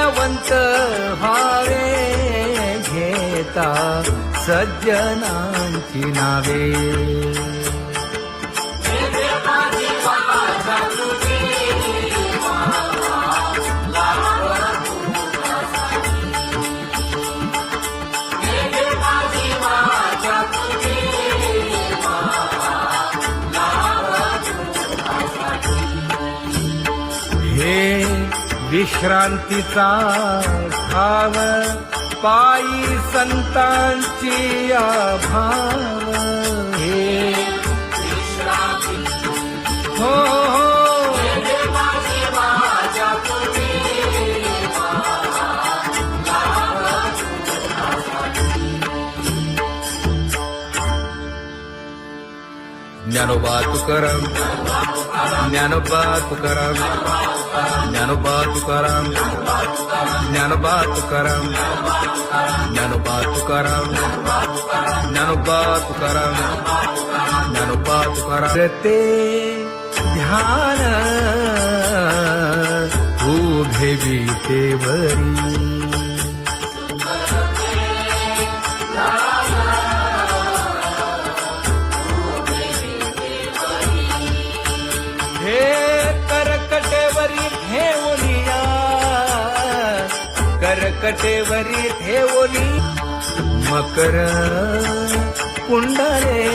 पुण्यवंत व्हावे घेता सज्जनांची नावे. हे विश्रांतीचा ठाव पायी संतांची आभाव. हे हो ज्ञानोबा तुकाराम, ज्ञानोबा तुकाराम, ज्ञानोबा तुकाराम, ज्ञानोबा तुकाराम, ज्ञानोबा तुकाराम, ज्ञानोबा तुकाराम, ज्ञानोबा तुकाराम. ते ध्यान उभे विटेवरी. करकटेवरी ठेवली मकर कुंडले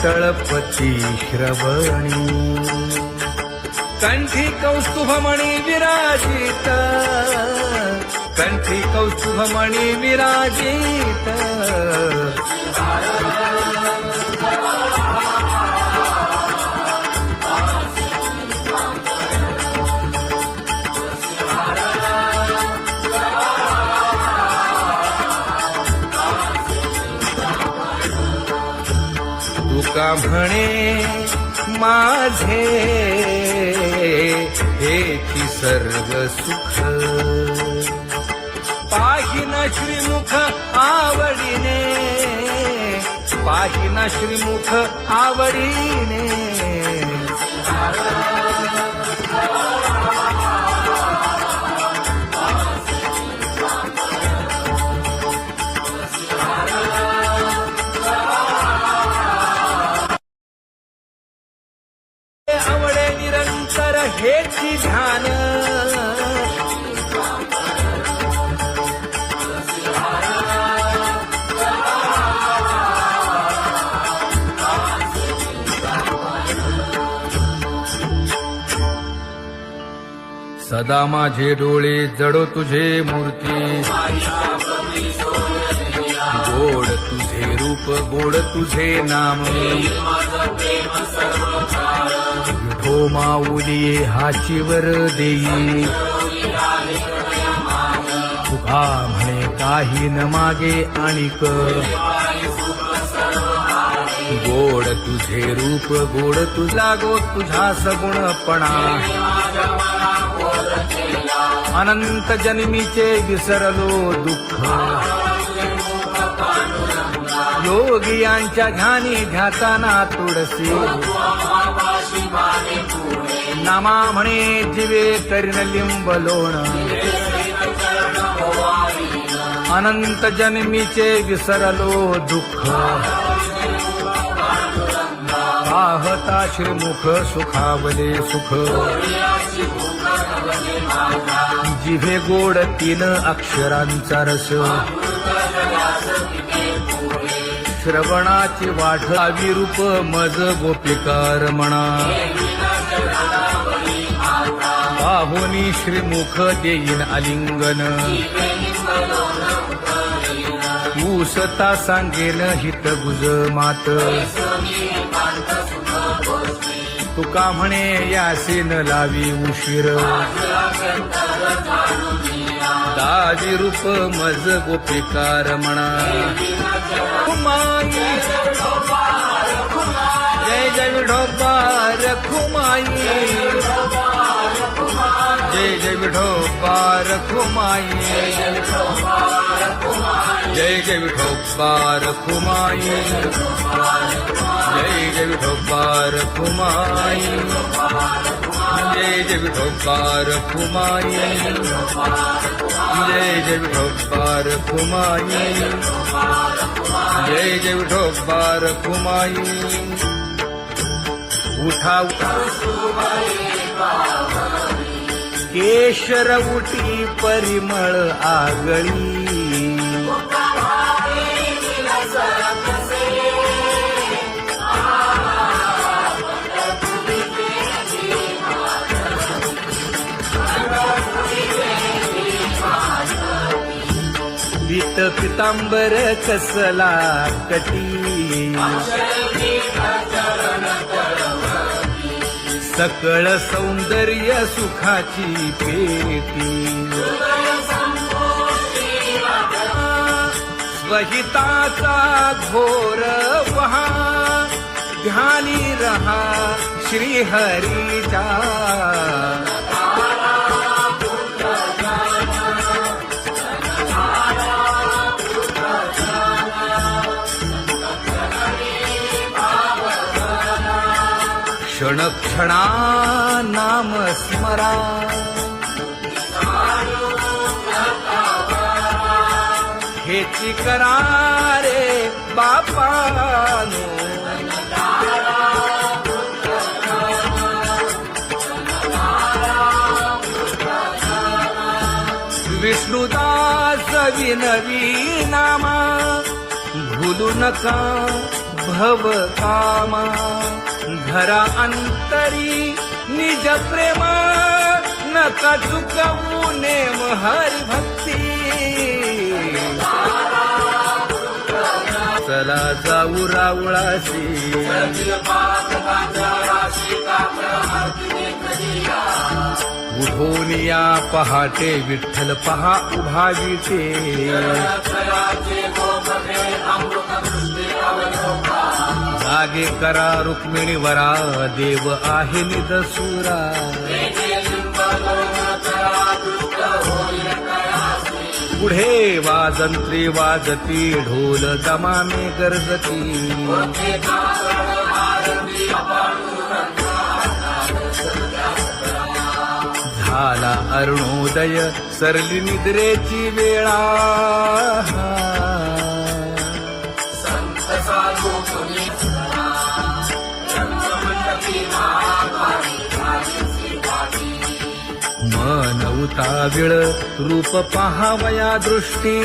तळपती श्रवणी. कंठी कौस्तुभमणी विराजित, कंठी कौस्तुभमणी विराजित. तुका म्हणे माझे हेची सर्व सुख. पाहिना श्रीमुख आवडीने, पाहिना श्रीमुख आवडीने. आवडे निरंतर हेची ध्यान. सदा माझे डोळे जडो तुझे मूर्ती. गोड तुझे रूप, गोड तुझे नाम. विठो माऊली हाचीवर देई. तुका म्हणे काही न मागे आणिक. गोड तुझे रूप, गोड तुझा गो तुझा सगुणपणा. अनंत जन्मीचे विसरलो दुःख. योगियांच्या ध्यानी ध्याताना तुळसी. नामा म्हणे जीवे करीन लिंबलोण. अनंत जन्मीचे विसरलो दुःख. पाहता श्रीमुख सुखावले सुख. जिभे गोड 3 अक्षरांचा रस. श्रवणाची वाढ विरूप मज गोपिकार म्हणा. पाहुनी श्रीमुख देईन आलिंगन. ऊसता सांगेन हित गुज मात. तुका म्हणे यासीन लावी उशीर. दावी रूप मज गोपिकार म्हणा. जय जय विठोबा रखुमाई. जय जय विठोबा रखुमाई. जय जय विठोबा रखुमाई. जय जय विठोबा रखुमाई. जय जय विठोबार कुमाई, जय जय विठोबार कुमाई, जय जय विठोबार कुमाई. उठा केशर उटी परिमळ आगळी, पीत पितांबर कसला कटी, सकळ सौंदर्य सुखाची पेटी. स्वहिताचा घोर वहा, ध्यानी रहा श्रीहरीचा. क्षण क्षणा नाम स्मरा, हेची करा रे बापानो. विष्णुदास विनवी नामा, भूलू नका भव कामा. घरा अंतरी निज प्रेमा, नका चुकवू नेम हरी भक्ती. चला जाऊ रावळाशी, उठून या पहाटे विठ्ठल पहा उभा विटे. जागे करा रुक्मिणी वरा, देव आहे निदसुरा. पुढे वाजंत्री वाजती, ढोल दमामे गरजती. झाला अरुणोदय, सरली निद्रेची वेळा. मन उताविळ रूप पहावया दृष्टी.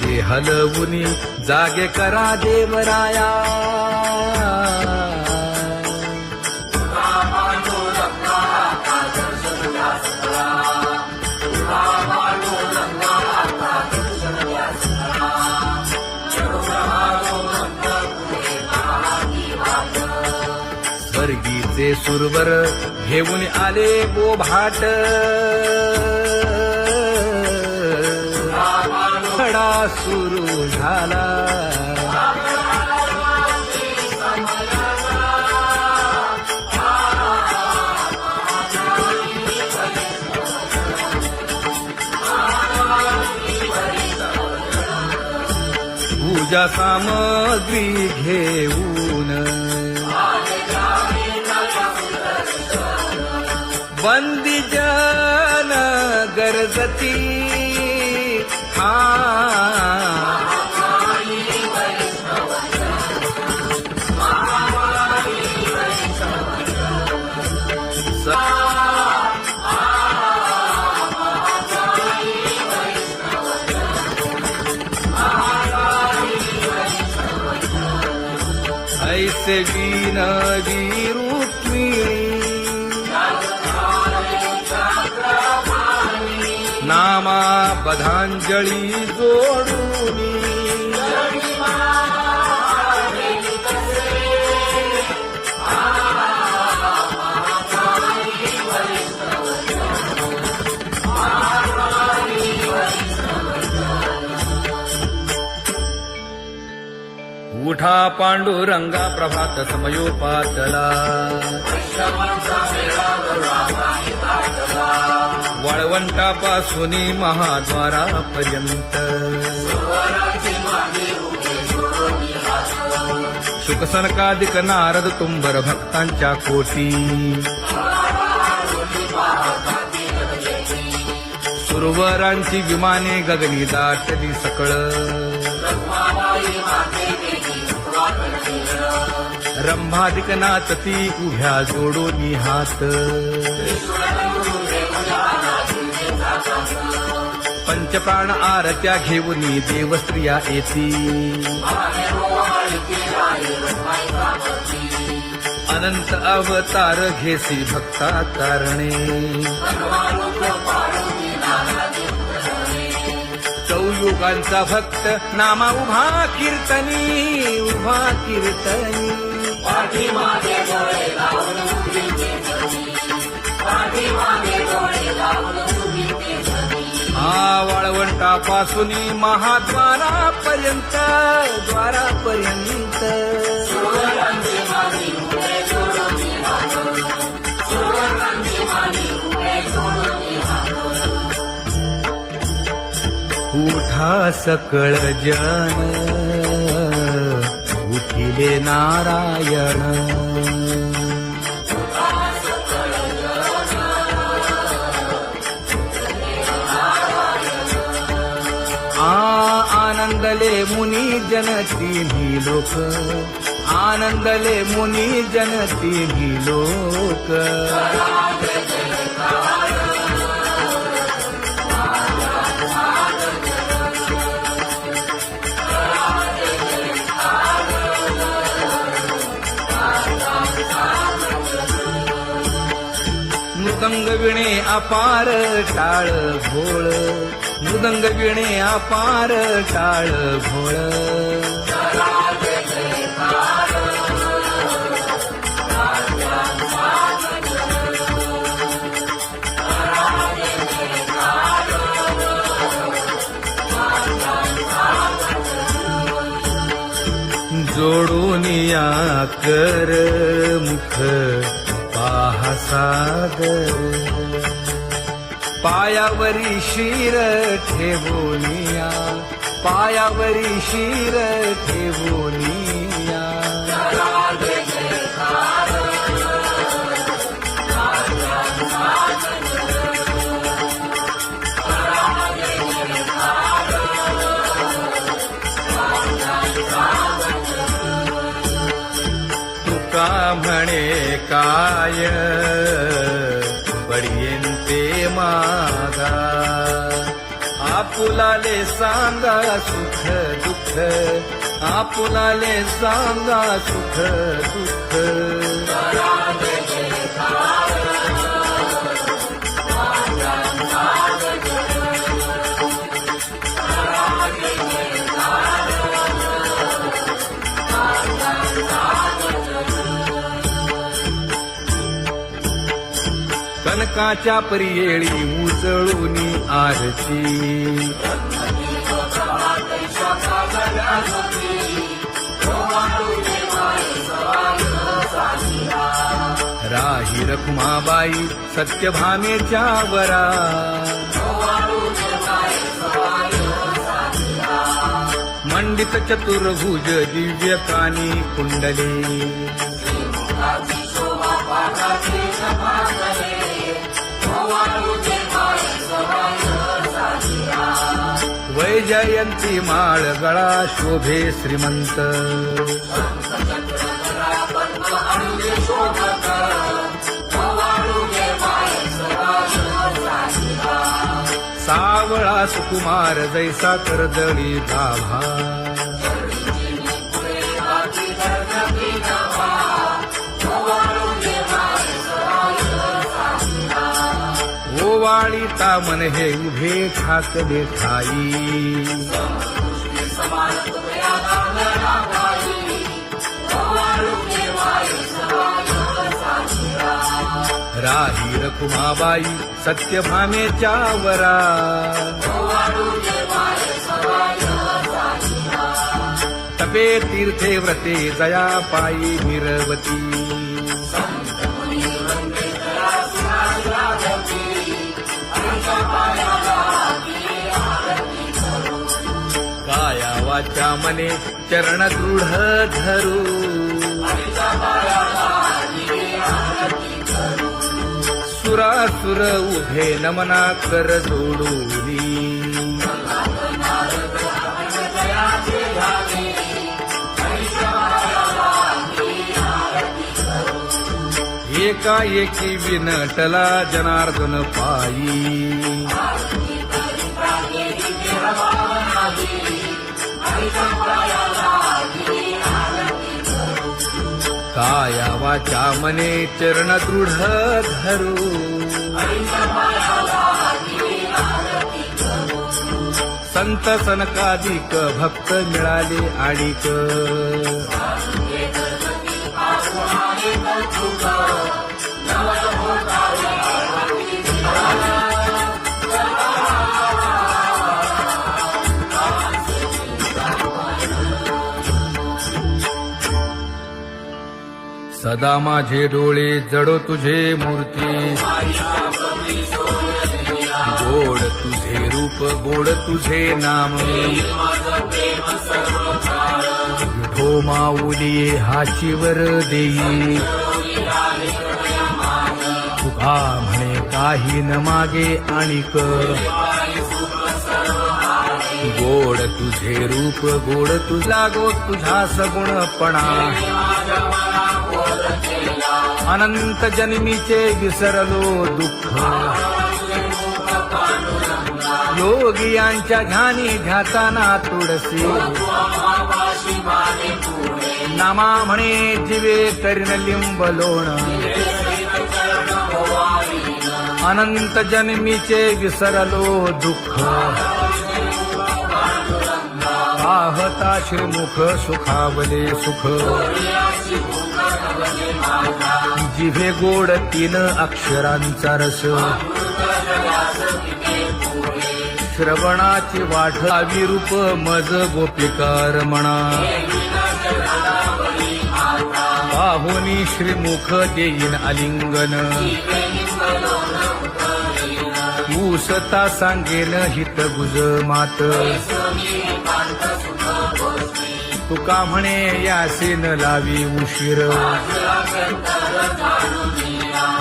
जे हलवुनी जागे करा देवराया. स्वर्गीचे सुरवर घेऊन आले बोभाट. खडा सुरू झाला. पूजा सामग्री घेऊन बंदी जन गरजती. ऐसे विनवी रुक्मिणी, नामा बधांजळी जोडूनी. मोठा पांडुरंगा प्रभात समयोपातला वाळवंटापासून महाद्वारापर्यंत शुकसनकादिक नारद तुंबर भक्तांच्या कोटी सुरवरांची विमाने गगनी दाटली सकळ रंभादिक नाचती उभ्या जोडोनी हात पंचप्राण आरत्या घेऊनी देवस्त्रिया येती अनंत अवतार घेसी भक्ता कारणे चौयुगांचा भक्त नामा उभा कीर्तनी वाळवंटापासून महाद्वारापर्यंत उठा सकळ जन उठिले नारायण आनंदले मुनी जन तिन्ही लोक आनंदले मुनी जन तिन्ही लोक मृदंग विणे अपार टाळ भोळ मृदंग विणे अपार टाळ भोळ जोडूनिया कर मुख पाहा सादर पायावरी शिर ठेवोनिया पायावरी शिर ठेवोनिया तुका म्हणे काय बडियेंते मागा आपुलाले सांगा सुख दुःख आपुलाले सांगा सुख दुःख कनकाच्या परियेळी उजळूनी आरती राही रखुमाबाई सत्यभामेच्या वरा मंडित चतुर्भुज दिव्य कानी कुंडले वैजयंती माळ गळा शोभे श्रीमंत सावळा सुकुमार जैसा कर्दळी गाभा ओवाळीता मन हे उभे ठाकले ठाई राही रखुमाबाई सत्यभामेच्या वरा तपे तीर्थे व्रते जया पायी मिरवती काया वाचा मने चरण दृढ धरू सुरासुर उभे नमना कर जोडूनी एकाएकी विनटला जनार्दन पायी काया वाचा मने चरण दृढ धरू संत सनकादिक भक्त मिळाले आणिक सदा माझे डोळे जडो तुझे मूर्ती गोड तुझे रूप गोड तुझे नाम विठो माऊली हाचीवर देई तुका म्हणे काही न मागे आणिक गोड तुझे रूप गोड तुझा गो तुझा सगुणपणा अनंत जन्मीचे विसरलो दुःख योगियांच्या ध्यानी ध्याताना तुळसी नामा म्हणे जीवे करीन लिंबलोण अनंत जन्मीचे विसरलो दुःख पाहता श्रीमुख सुखावले सुख जिभे गोड तीन अक्षरांचा रस श्रवणाची वाट विरूप मज गोपिकार म्हणा पाहुनी श्रीमुख देईन आलिंगन ऊसता सांगेन हित गुज मात तुका म्हणे यासीन लावी उशीर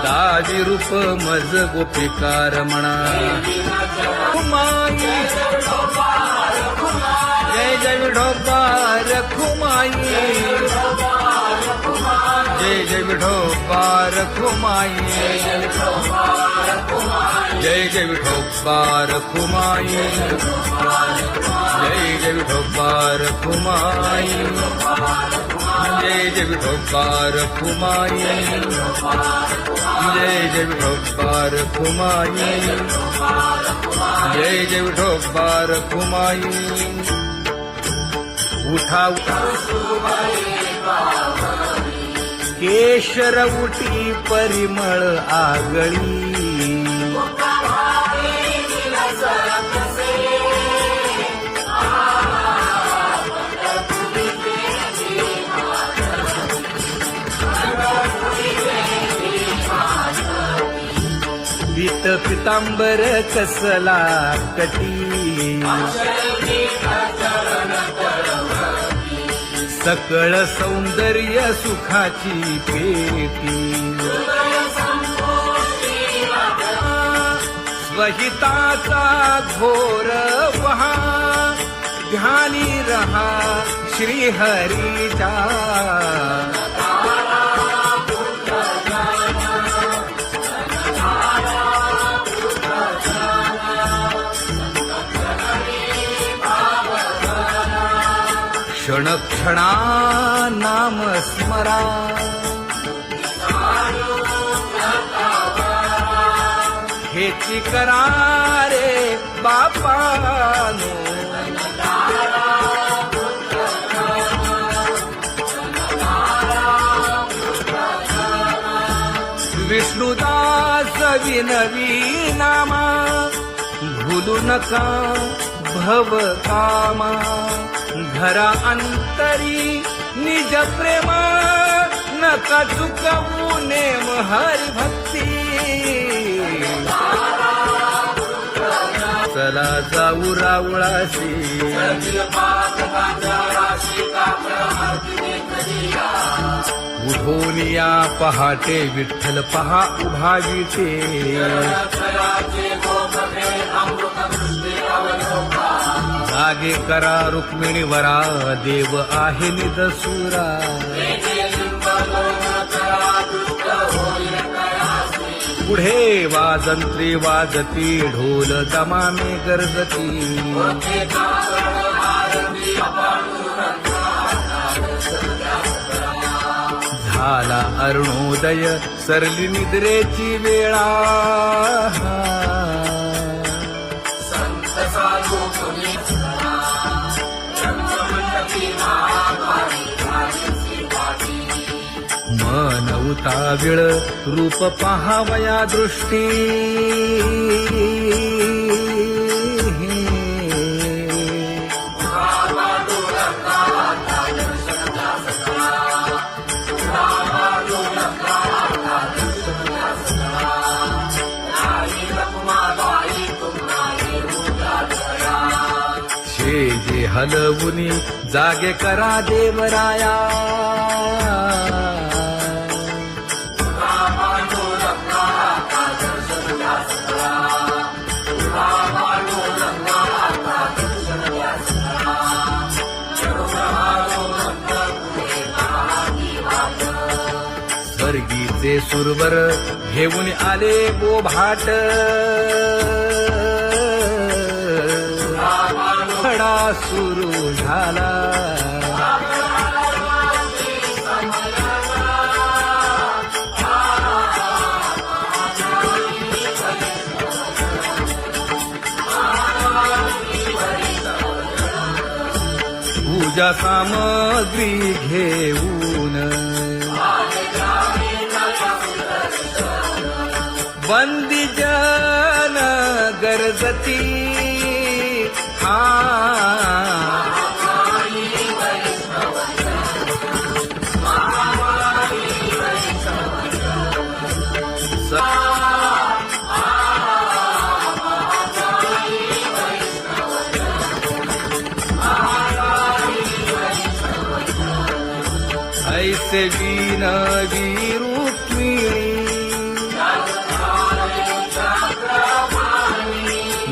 दावी रूप मज गोपिकार म्हणा खुमाई जय जय विठोबार खुमाई जय जय विठोबार खुमाई जय जय विठोबार खुमाई जय जय विठोबार खुमाई जय जय विठोबार खुमाई जय जय विठोबार खुमाई जय जय विठोबार खुमाई उठा केशर उठी परिमळ आगळी पीत पितांबर कसला कटी सकळ सौंदर्य सुखाची पेटी स्वहिताचा घोर वहा ध्यानी रहा श्रीहरीचा क्षण क्षणा नाम स्मरा हेची करा रे बापानो विष्णुदास विनवी नामा भूलू नका भव कामा घरा अंतरी निज प्रेम नका चुकवू नेम हरी भक्ती चला जाऊ रावळाशी उठून या पहाटे विठ्ठल पहा उभा विटे जागे करा रुक्मिणी वरा देव आहे निदसुरा पुढे वाजंत्री वाजती ढोल दमामे गरजती झाला अरुणोदय सरली निद्रेची वेळा मन उताविळ रूप पहावया दृष्टी जे हलवुनी जागे करा देवराया स्वर्गीचे सुरवर घेऊन आले बोभाट खडा सुरू झाला पूजा सामग्री घेऊन बंदी जन गरजती ऐसे विनवी रुक्मिणी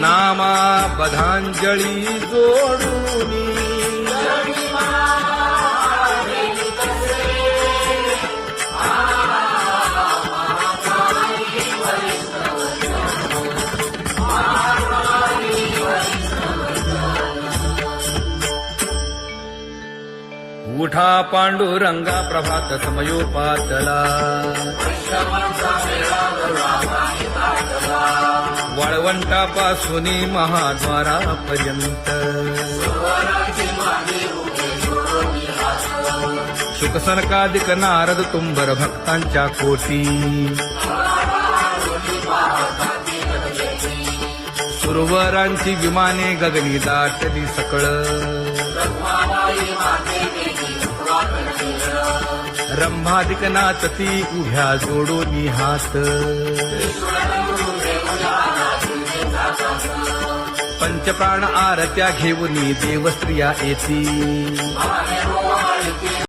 नामा बधांजळी जोडूनी उठा पांडुरंगा प्रभात समयोपातला वाळवंटापासून महाद्वारापर्यंत शुकसनकादिक नारद तुंबर भक्तांच्या कोटी सुरवरांची विमाने गगनी दाटली सकळ रंभादिक नाचती उभ्या जोडोनी हात पंचप्राण आरत्या घेऊनी देवस्त्रिया येती